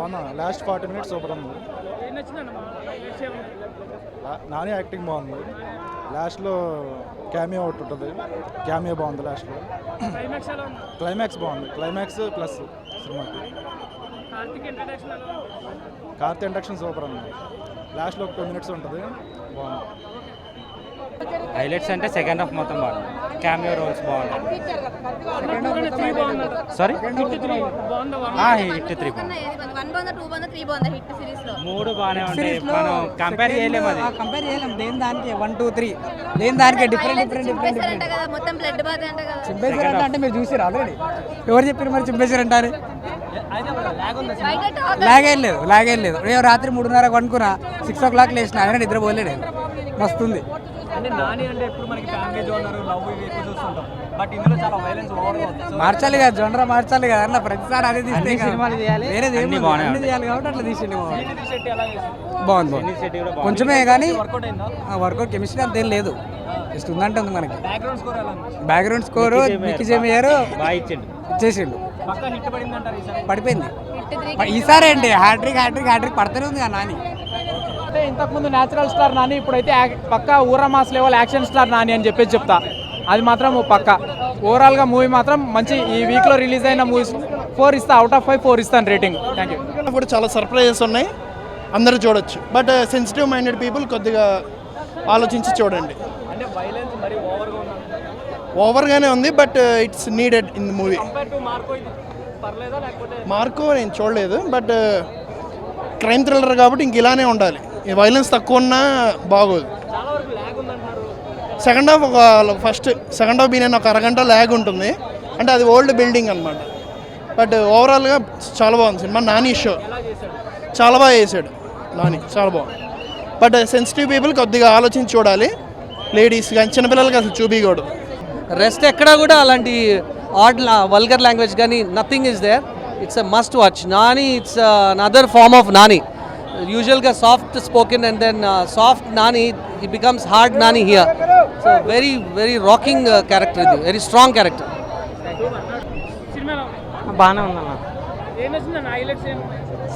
బాగుందా last 40 minutes super ఉంది. Nani acting బాగుంది. లాస్ట్లో క్యామియో ఒకటి ఉంటుంది, క్యామియో బాగుంది లాస్ట్లో. క్లైమాక్స్ బాగుంది, క్లైమాక్స్ ప్లస్ సినిమాకి. కార్తీ ఇంట్రడక్షన్ సూపర్ ఉంది. లాస్ట్లో ఒక 2 minutes ఉంటుంది, బాగుంది. హైలైట్స్ అంటే సెకండ్ హాఫ్ మొత్తం బాగుంది, క్యామియో రోల్స్ బాగుంది. సారీ హిట్ 3 మూడు బాగానే ఉంటాయి, మనం కంపేర్ చేయలేము. అది కంపేర్ చేయలేము దేని దానికి. 1, 2, 3 దేని దానికి డిఫరెంట్ చింపేశారంట. అంటే మీరు చూసారు ఆల్రెడీ. ఎవరు చెప్పారు మరి చింపేశారంట అని? లాగేం లేదు. నేను రాత్రి 3:30 అనుకున్నా, 6 o'clock లేచిన. ఆయన నిద్రపోలేడు, మస్తుంది. అంటే నాని అంటే ఎప్పుడు మనకి ఫ్యామిలీ జోనర్ లవ్ ఇవి ఎక్కువ చూస్తుంటాం, బట్ ఇందులో చాలా వైలెన్స్ ఓవర్గా ఉంది. మార్చాలి కదా జోనరా, మార్చాలి కదా అన్న. ప్రతిసారి అదే తీస్తే సినిమాలు చేయాలి, వేరేది అన్ని బాగున్నాయి చేయాలి కాబట్టి అట్లా తీసిండి. శెట్టి ఎలా చేశారు? బాగుంది కొంచెమే కానీ వర్కౌట్ అయిందా? వర్కౌట్ కెమిస్ట్రీ అంతేం లేదు, జస్ట్ ఉందంటే ఉంది మనకి. బ్యాక్గ్రౌండ్ స్కోర్ ఎలా ఉంది? బ్యాక్గ్రౌండ్ స్కోరు మిక్కీ జేమియర్ బాగా ఇచ్చేసిండు. పక్కా హిట్ పడింది అంటారు ఈసారి? పడిపోయింది ఈసారి. ఏంటి హ్యాట్రిక్ పడుతూనే ఉంది నాని. అంటే ఇంతకుముందు న్యాచురల్ స్టార్ నాని, ఇప్పుడైతే పక్కా ఊరా mass level action star Nani అని చెప్పేసి చెప్తా. అది మాత్రం పక్కా. ఓవరాల్గా మూవీ మాత్రం మంచి. ఈ వీక్లో రిలీజ్ అయిన మూవీస్ 4 ఇస్తా, అవుట్ ఆఫ్ 5 4 ఇస్తాను రేటింగ్. Thank you. కూడా చాలా సర్ప్రైజెస్ ఉన్నాయి, అందరూ చూడొచ్చు. బట్ సెన్సిటివ్ మైండెడ్ పీపుల్ కొద్దిగా ఆలోచించి చూడండి. అంటే వైలెన్స్ మరి ఓవర్గా ఉంది, ఓవర్గానే ఉంది, but it's needed in the movie. Compare to Marco ఇది పర్లేదా లేకపోతే? మార్కో నేను చూడలేదు, బట్ క్రైమ్ థ్రిల్లర్ కాబట్టి ఇంక ఇలానే ఉండాలి. ఈ వైలెన్స్ తక్కువ ఉన్నా బాగోదు. చాలా వరకు ల్యాగ్ ఉందంటున్నారు. సెకండ్ హాఫ్ బిగిన ఒక అరగంట ల్యాగ్ ఉంటుంది, అంటే అది ఓల్డ్ బిల్డింగ్ అనమాట. బట్ ఓవరాల్గా చాలా బాగుంది సినిమా. నాని షో చాలా బాగా చేశాడు నాని, చాలా బాగుంది. బట్ సెన్సిటివ్ పీపుల్ కొద్దిగా ఆలోచించి చూడాలి. లేడీస్ కానీ చిన్నపిల్లలకి అసలు చూపించకూడదు. రెస్ట్ ఎక్కడా కూడా అలాంటి ఆడ్ వల్గర్ లాంగ్వేజ్ కానీ nothing is there. It's a must watch. Nani it's another form of Nani. యూజువల్గా soft spoken and then soft Nani, he becomes hard Nani here. So very very rocking character, ఇది వెరీ స్ట్రాంగ్ క్యారెక్టర్. బాగానే ఉందన్న.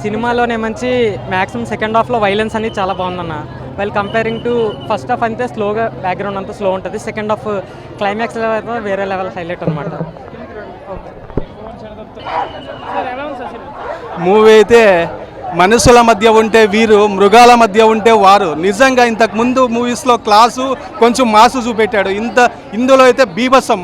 సినిమాలోనే మంచి maximum second హాఫ్లో violence అనేది చాలా బాగుందన్న. While comparing to first half అంతే స్లోగా, బ్యాక్గ్రౌండ్ అంతా స్లో ఉంటుంది. సెకండ్ హాఫ్ క్లైమాక్స్ వేరే లెవెల్ హైలైట్ అనమాట. మూవీ అయితే మనుషుల మధ్య ఉంటే వీరు, మృగాల మధ్య ఉంటే వారు. నిజంగా ఇంతకుముందు మూవీస్లో క్లాసు కొంచెం మాసు చూపెట్టాడు. ఇందులో అయితే బీభత్సం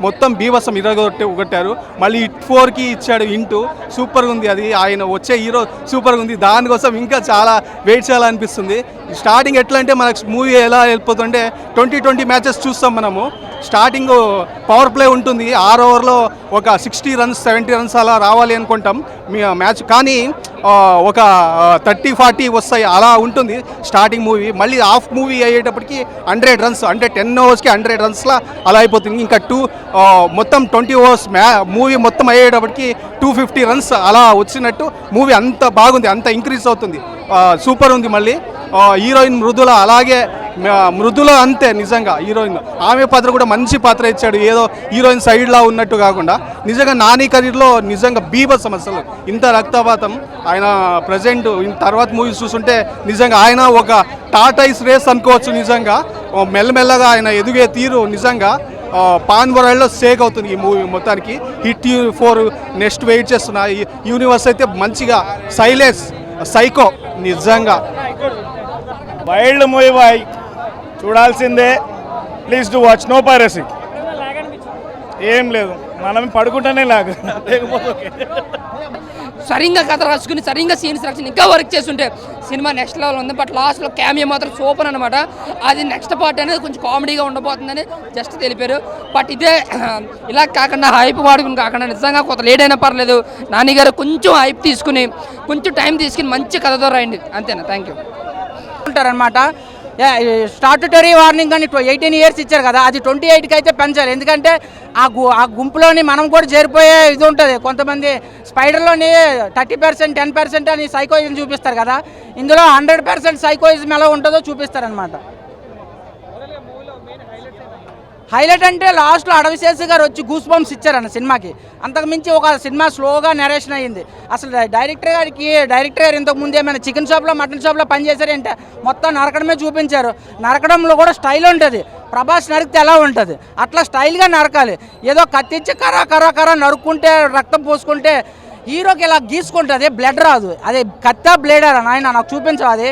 మొత్తం బీభత్సం ఇరగొట్టారు. మళ్ళీ హిట్ 4కి ఇచ్చాడు ఇంటూ. సూపర్గా ఉంది అది. ఆయన వచ్చే హీరో సూపర్గా ఉంది. దానికోసం ఇంకా చాలా వెయిట్ చేయాలనిపిస్తుంది. స్టార్టింగ్ ఎట్లా అంటే మనకు మూవీ ఎలా వెళ్ళిపోతుంటే 20 మ్యాచెస్ చూస్తాం మనము. స్టార్టింగ్ పవర్ ప్లే ఉంటుంది, 6 ఓవర్లో ఒక 60 runs 70 runs అలా రావాలి అనుకుంటాం మ్యాచ్. కానీ ఒక 30-40 వస్తాయి, అలా ఉంటుంది స్టార్టింగ్ మూవీ. మళ్ళీ హాఫ్ మూవీ అయ్యేటప్పటికి 100 runs, అంటే 10 ఓవర్స్కి 100 runsలా అలా అయిపోతుంది. ఇంకా మొత్తం 20 ఓవర్స్ మూవీ మొత్తం అయ్యేటప్పటికి 250 runs అలా వచ్చినట్టు మూవీ. అంత బాగుంది, అంత ఇంక్రీజ్ అవుతుంది. సూపర్ ఉంది. మళ్ళీ హీరోయిన్ మృదుల, అలాగే మృదుల అంతే. నిజంగా హీరోయిన్ ఆమె పాత్ర కూడా మంచి పాత్ర ఇచ్చాడు. ఏదో హీరోయిన్ సైడ్లా ఉన్నట్టు కాకుండా నిజంగా నాని కెరీర్లో నిజంగా బీభత్సం. అసలు ఇంత రక్తపాతం ఆయన ప్రజెంట్ తర్వాత మూవీస్ చూస్తుంటే నిజంగా ఆయన ఒక టాటాయిస్ రేస్ అనుకోవచ్చు. నిజంగా మెల్లమెల్లగా ఆయన ఎదిగే తీరు నిజంగా పాన్ వరల్డ్లో సేక్ అవుతుంది ఈ మూవీ మొత్తానికి. హిట్ 4 నెక్స్ట్ వెయిట్ చేస్తున్నా. యూనివర్స్ అయితే మంచిగా సైలెన్స్ సైకో నిజంగా వైల్డ్ మూవీ బాయ్, చూడాల్సిందే. Please to watch. No piracy. ఏం లేదు, మనం పడుకుంటేనే లేకపోతే సరిగ్గా కథ రాసుకుని సరిగ్గా సీన్స్ రాసుకుని ఇంకా వర్క్ చేస్తుంటే సినిమా నెక్స్ట్ లెవెల్ ఉంది. బట్ లాస్ట్లో క్యామియో మాత్రం సూపర్ అనమాట. అది నెక్స్ట్ పార్ట్ అనేది కొంచెం కామెడీగా ఉండబోతుందని జస్ట్ తెలిపారు. బట్ ఇదే ఇలా కాకుండా హైప్ వాడుకుని కాకుండా నిజంగా కొంత లేట్ అయినా పర్లేదు, నాని గారు కొంచెం హైప్ తీసుకుని కొంచెం టైం తీసుకుని మంచి కథతో రాయండి. అంతేనా? Thank you. ఉంటారనమాట. స్టాట్యుటరీ వార్నింగ్ అని 18 years ఇచ్చారు కదా, అది 28కి అయితే పెంచాలి. ఎందుకంటే ఆ గుంపులోని మనం కూడా చేరిపోయే ఇది ఉంటుంది. కొంతమంది స్పైడర్లోని 30% 10% అని సైకోయిజం చూపిస్తారు కదా, ఇందులో 100% సైకోయిజం ఎలా ఉంటుందో చూపిస్తారనమాట. హైలైట్ అంటే లాస్ట్లో అడవిశేషి గారు వచ్చి గూస్ బంప్స్ ఇచ్చారన్న సినిమాకి. అంతకుమించి ఒక సినిమా స్లోగా నరేషన్ అయ్యింది. అసలు డైరెక్టర్ గారు ఇంతకు ముందు ఏమైనా చికెన్ షాప్లో మటన్ షాప్లో పనిచేశారంటే మొత్తం నరకడమే చూపించారు. నరకడంలో కూడా స్టైల్ ఉంటుంది. ప్రభాస్ నరికితే ఎలా ఉంటుంది అట్లా స్టైల్గా నరకాలి. ఏదో కత్తిచ్చి కరా నరుక్కుంటే రక్తం పోసుకుంటే హీరోకి ఇలా గీసుకుంటుంది, బ్లడ్ రాదు. అదే కత్తా బ్లేడరా నాయన నాకు చూపించవు. అది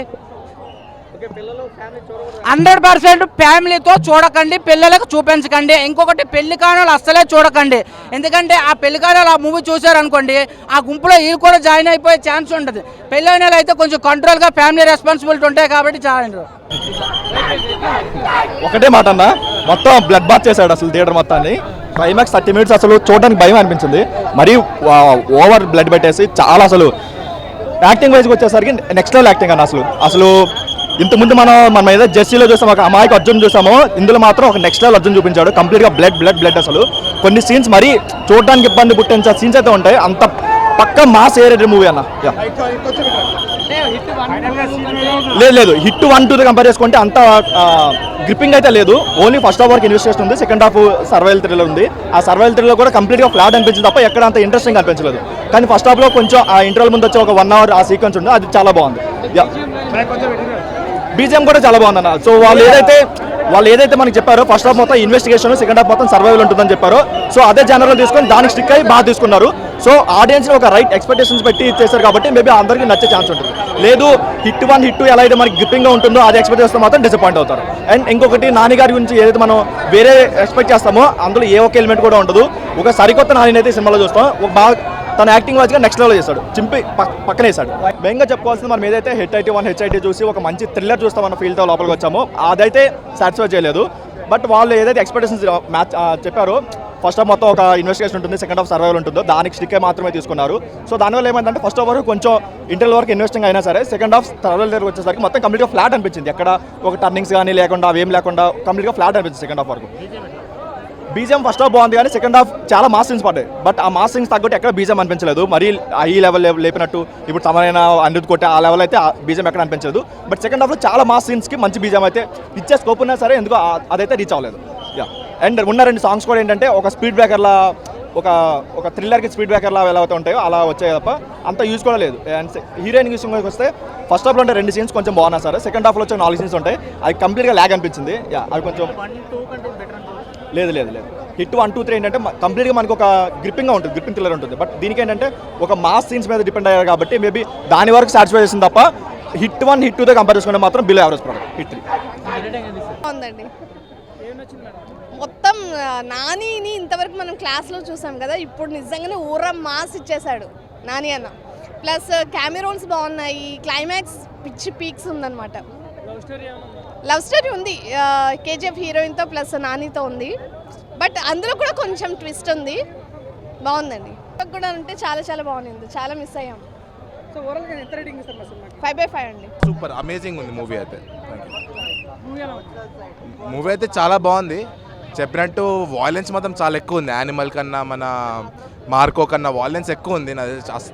100% ఫ్యామిలీతో చూడకండి, పిల్లలకు చూపించకండి. ఇంకొకటి పెళ్లి కానులు అస్సలే చూడకండి. ఎందుకంటే ఆ పెళ్లి కానులు ఆ మూవీ చూసారనుకోండి ఆ గుంపులో వీళ్ళు కూడా జాయిన్ అయిపోయే ఛాన్స్ ఉంటుంది. పెళ్ళైన అయితే కొంచెం కంట్రోల్గా ఫ్యామిలీ రెస్పాన్సిబిలిటీ ఉంటాయి కాబట్టి జాయిన్. ఒకటే మాట అన్న, మొత్తం బ్లడ్ బాత్ చేశాడు అసలు థియేటర్ మొత్తాన్ని. క్లైమాక్స్ 30 minutes అసలు చూడడానికి భయం అనిపించింది. మరీ ఓవర్ బ్లడ్ పెట్టేసి చాలా అసలు యాక్టింగ్ వైజ్కి వచ్చేసరికి నెక్స్ట్ లెవెల్ యాక్టింగ్ అన్న. అసలు ఇంతకుముందు మనం ఏదో జెర్సీలో చూసాం ఒక అమాయకు అర్జున్ చూసామో, ఇందులో మాత్రం ఒక నెక్స్ట్ లెవెల్ అర్జున్ చూపించాడు. కంప్లీట్గా బ్లడ్ అసలు కొన్ని సీన్స్ మరీ చూడడానికి ఇబ్బంది పుట్టించే సీన్స్ అయితే ఉంటాయి. అంత పక్క మాస్ ఏరేటెడ్ మూవీ అన్న. లేదు హిట్ 1-2 కంపేర్ చేసుకుంటే అంత గ్రిప్పింగ్ అయితే లేదు. ఓన్లీ ఫస్ట్ హాఫ్ వరకు ఇన్వెస్టిగేషన్ ఉంది, సెకండ్ హాఫ్ సర్వైవల్ థ్రిల్లర్ ఉంది. ఆ సర్వైవల్ థ్రిల్లర్ కూడా కంప్లీట్గా ఫ్లాట్ అనిపించింది తప్ప ఎక్కడ అంత ఇంట్రెస్టింగ్ అనిపించలేదు. కానీ ఫస్ట్ హాఫ్లో కొంచెం ఆ ఇంటర్వల్ ముందు వచ్చే ఒక 1 hour ఆ సీక్వెన్స్ ఉంది, అది చాలా బాగుంది. బీజిఎం కూడా చాలా బాగుంది అన్న. సో వాళ్ళు ఏదైతే మనకి చెప్పారో ఫస్ట్ హాఫ్ మొత్తం ఇన్వెస్టిగేషన్, సెకండ్ హాఫ్ మొత్తం సర్వైవల్ ఉంటుందని చెప్పారో, సో అదే జనరల్ తీసుకొని దానికి స్టిక్ అయ్యి బాగా తీసుకున్నారు. సో ఆడియన్స్ ఒక రైట్ ఎక్స్పెక్టేషన్స్ పెట్టి చేశారు కాబట్టి మేబీ అందరికీ నచ్చే ఛాన్స్ ఉంటుంది. లేదు హిట్ 1, హిట్ 2 ఎలా అయితే మనకి గ్రిప్పింగ్గా ఉంటుందో అది ఎక్స్పెక్ట్ చేస్తే మాత్రం డిసప్పాయింట్ అవుతారు. అండ్ ఇంకొకటి నాని గారి గురించి ఏదైతే మనం వేరే ఎక్స్పెక్ట్ చేస్తామో అందులో ఏ ఒక్క ఎలిమెంట్ కూడా ఉండదు. ఒక సరికొత్త నాని అయితే సినిమాలో చూస్తాం. ఒక బాగా తన యాక్టింగ్ వాజ్గా నెక్స్ట్ లెవెల్ చేస్తాడు, చింపి పక్కన వేసాడు. మెయిన్గా చెప్పుకోవాల్సింది మనం ఏదైతే HIT చూసి ఒక మంచి థ్రిల్లర్ చూస్తామన్న ఫీల్తో లోపలికి వచ్చామో అదైతే సాటిస్ఫై చేయలేదు. బట్ వాళ్ళు ఏదైతే ఎక్స్పెక్టేషన్స్ మ్యాచ్ చెప్పారో ఫస్ట్ హాఫ్ మొత్తం ఒక ఇన్వెస్టిగేషన్ ఉంటుంది, సెకండ్ హాఫ్ సర్వైవల్ ఉంటుందో దానికి స్టిక్ మాత్రమే తీసుకున్నారు. సో దానివల్ల ఏమైందంటే ఫస్ట్ హాఫ్ వరకు కొంచెం ఇంటర్వల్ వరకు ఇన్వెస్టింగ్ అయినా సరే సెకండ్ హాఫ్ సర్వైవల్ దగ్గర వచ్చేసరికి మొత్తం కంప్లీట్గా ఫ్లాట్ అనిపించింది. ఎక్కడ ఒక టర్నింగ్స్ కానీ లేకుండా అవేం లేకుండా కంప్లీట్గా ఫ్లాట్ అనిపించింది సెకండ్ హాఫ్ వరకు. బీజిఎం ఫస్ట్ హాఫ్ బాగుంది కానీ సెకండ్ హాఫ్ చాలా మాస్ సీన్స్ పడ్డాయి. బట్ ఆ మాస్ సీన్స్ తగ్గట్టు ఎక్కడ బీజిఎం అనిపించలేదు. మరీ ఈ లెవెల్ లేపినట్టు ఇప్పుడు తమరైన అనిరుద్ధ్ కొట్టే ఆ లెవెల్ అయితే బీజిఎం ఎక్కడ అనిపించలేదు. బట్ సెకండ్ హాఫ్లో చాలా మాస్ సీన్స్కి మంచి బీజిఎం అయితే ఇచ్చే స్కోప్ ఉన్నా సరే ఎందుకు అదైతే రీచ్ అవ్వలేదు. అండ్ ఉన్న 2 సాంగ్స్ కూడా ఏంటంటే ఒక స్పీడ్ బ్రేకర్లా ఒక థ్రిల్లర్కి స్పీడ్ బ్రేకర్లా ఎలా అయితే ఉంటాయో అలా వచ్చాయి తప్ప అంత యూజ్ కూడా లేదు. అండ్ హీరోయిన్ విషయంలోకి వస్తే ఫస్ట్ హాఫ్లో ఉంటే 2 సీన్స్ కొంచెం బాగున్నా సరే సెకండ్ హాఫ్లో వచ్చే 4 సీన్స్ ఉంటాయి. అది కంప్లీట్గా ల్యాగ్ అనిపించింది. అది కొంచెం లేదు హిట్ 1, 2, 3 ఏంటంటే కంప్లీట్గా మనకు ఒక గ్రిప్పింగ్గా ఉంటుంది, గ్రిప్పింగ్ థ్రిల్లర్ ఉంటుంది. బట్ దీనికి ఏంటంటే ఒక మాస్ సీన్స్ మీద డిపెండ్ అయ్యారు కాబట్టి మేబీ దాని వరకు సాటిస్ఫై చేసింది తప్ప హిట్ 1, హిట్ 2తో కంపేర్ చేసుకుంటే మాత్రం బిలో యావరేజ్ ప్రోడక్ట్. హిట్ 3 ఉందండి. మొత్తం నానిని ఇంతవరకు మనం క్లాస్లో చూసాం కదా, ఇప్పుడు నిజంగానే ఊర మాస్ ఇచ్చేశాడు నాని అన్న. ప్లస్ కెమెరోన్స్ బాగున్నాయి, క్లైమాక్స్ పిచ్చి పీక్స్ ఉందన్నమాట. లవ్ స్టోరీ ఉంది కేజీఎఫ్ హీరోయిన్తో ప్లస్ నానితో ఉంది. బట్ అందులో కూడా కొంచెం ట్విస్ట్ ఉంది, బాగుందండి. కూడా అంటే చాలా బాగుంది, చాలా మిస్ అయ్యాం. 5/5 అండి. సూపర్ అమేజింగ్ ఉంది మూవీ అయితే. మూవీ అయితే చాలా బాగుంది. చెప్పినట్టు వాయిలెన్స్ మాత్రం చాలా ఎక్కువ ఉంది. యానిమల్ కన్నా మన మార్కో కన్నా వాయిలెన్స్ ఎక్కువ ఉంది.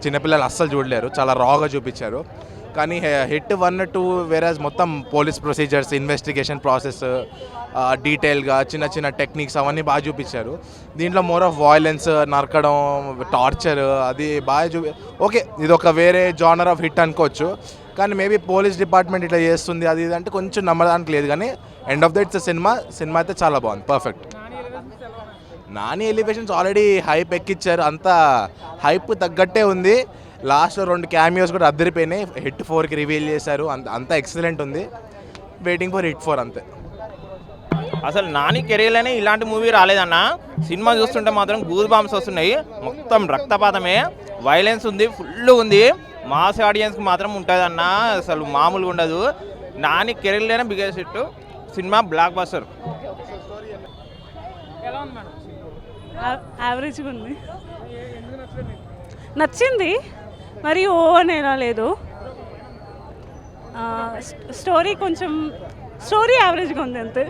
చిన్నపిల్లలు అస్సలు చూడలేరు, చాలా రాగా చూపించారు. కానీ హిట్ 1, 2 వేరేజ్ మొత్తం పోలీస్ ప్రొసీజర్స్, ఇన్వెస్టిగేషన్ ప్రాసెస్ డీటెయిల్గా చిన్న టెక్నిక్స్ అవన్నీ బాగా చూపించారు. దీంట్లో మోర్ ఆఫ్ వాయిలెన్స్, నరకడం, టార్చర్ అది బాగా ఓకే ఇది ఒక వేరే జానర్ ఆఫ్ హిట్ అనుకోవచ్చు. కానీ మేబీ పోలీస్ డిపార్ట్మెంట్ ఇట్లా చేస్తుంది అది ఇది అంటే కొంచెం నమ్మడానికి లేదు. కానీ ఎండ్ ఆఫ్ ద ఇట్స్ సినిమా అయితే చాలా బాగుంది, perfect. Nani elevations already hype ఎక్కిచ్చారు, అంతా హైప్ తగ్గట్టే ఉంది. లాస్ట్లో 2 క్యామియోస్ కూడా అద్దరిపోయినాయి. హిట్ 4కి రివీల్ చేశారు, అంతా ఎక్సలెంట్ ఉంది. వెయిటింగ్ ఫర్ హిట్ 4 అంతే. అసలు నాని కెరీర్లోనే ఇలాంటి మూవీ రాలేదన్న. సినిమా చూస్తుంటే మాత్రం గూస్ బాంబ్స్ వస్తున్నాయి. మొత్తం రక్తపాతమే, వైలెన్స్ ఉంది, ఫుల్ ఉంది. మాస్ ఆడియన్స్కి మాత్రం ఉంటుంది అన్న, అసలు మామూలుగా ఉండదు. నాని కెరీర్లోనే బిగ్గెస్ట్ హిట్ సినిమా, బ్లాక్ బస్టర్. యావరేజ్గా ఉంది, నచ్చింది, మరి ఓ అనేలా లేదు. స్టోరీ యావరేజ్గా ఉంది అంతే.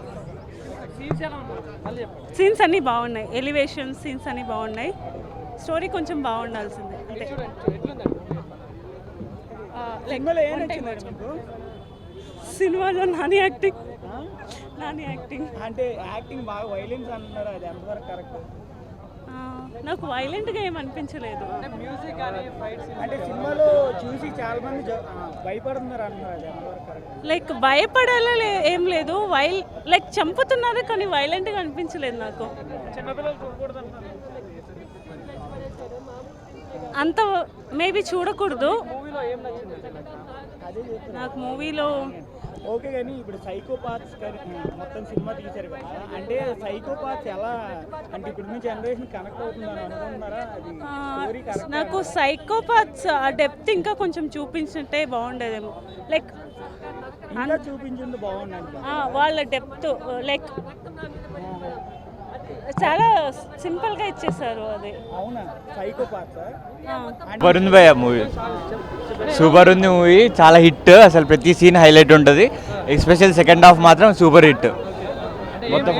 సీన్స్ అన్నీ బాగున్నాయి, ఎలివేషన్ సీన్స్ అన్నీ బాగున్నాయి. స్టోరీ కొంచెం బాగుండాల్సిందే అంతే. సినిమాలో నాని యాక్టింగ్ నాని యాక్టింగ్. అంటే యాక్టింగ్ బాగా వైలెన్స్ అంటున్నారు, అది ఎంతవరకు కరెక్ట్? నాకు వైలెంట్గా ఏం అనిపించలేదు. మ్యూజిక్ అంటే సినిమాలో చూసి చాలా మంది భయపడుతున్నారు అంటున్నారు, అది ఎంతవరకు కరెక్ట్? లైక్ భయపడాలి ఏం లేదు, లైక్ చంపుతున్నారు కానీ వైలెంట్గా అనిపించలేదు నాకు. చిన్నపిల్లలు చూడకూడదు అంటున్నారు. అంత మేబీ చూడకూడదు. మూవీలో ఏం నచ్చింది? నాకు మూవీలో ఓకే, కానీ ఇప్పుడు సైకోపాత్స్ మొత్తం సినిమా తీశారు కదా, అంటే సైకోపాత్స్ ఎలా అంటే ఇప్పుడు మీ జనరేషన్ కనెక్ట్ అవుతుందని అనుకుంటున్నారా? అది స్టోరీ కరెక్ట్? నాకు సైకోపాత్స్ ఆ డెప్త్ ఇంకా కొంచెం చూపించుంటే బాగుండేదేమో. లైక్ ఇంకా చూపించింది బాగుంది. వాళ్ళ డెప్త్ లైక్ చాలా సింపుల్గా ఇచ్చేసారు అది. అవునా? సైకోపాత్స్ సూపర్ ఉంది భయ్య మూవీ, సూపర్ ఉంది మూవీ, చాలా హిట్. అసలు ప్రతి సీన్ హైలైట్ ఉంటుంది, ఎస్పెషల్ సెకండ్ హాఫ్ మాత్రం సూపర్ హిట్. మొత్తం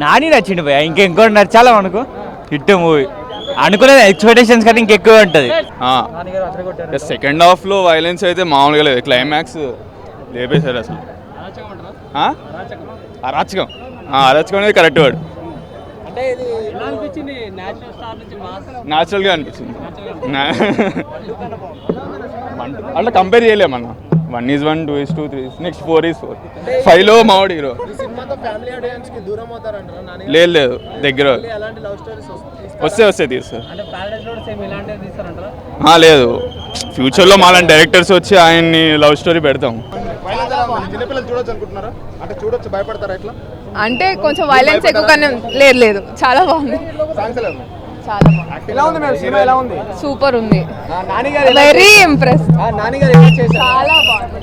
నాని నచ్చింది భయ్య, ఇంకోటి నచ్చాలా మనకు. హిట్ మూవీ, అనుకునే ఎక్స్పెక్టేషన్స్ కానీ ఇంకెక్కువ ఉంటుంది. సెకండ్ హాఫ్లో వైలెన్స్ అయితే మామూలుగా లేదు, క్లైమాక్స్ లేపేశారు అసలు. అరాచకం, అరాచకం అనేది కరెక్ట్ వర్డ్. అంటే ఇది ఎలా అనిపించింది? నేచురల్ స్టార్ నుంచి న్యాచురల్గా అనిపించింది. అట్లా కంపేర్ చేయలేమన్నా. 1 is 1, 2 is 2, 3 is next 4 is 4. 5లో మావాడు హీరో. లేదు దగ్గర వస్తే తీస్తారు. లేదు, ఫ్యూచర్లో మాలాంటి డైరెక్టర్స్ వచ్చి ఆయన్ని లవ్ స్టోరీ పెడతాం. అంటే కొంచెం వైలెన్స్ ఎక్కువగానే లేదు, చాలా బాగుంది, చాలా బాగుంది, సూపర్ ఉంది, వెరీ ఇంప్రెస్, చాలా బాగుంది.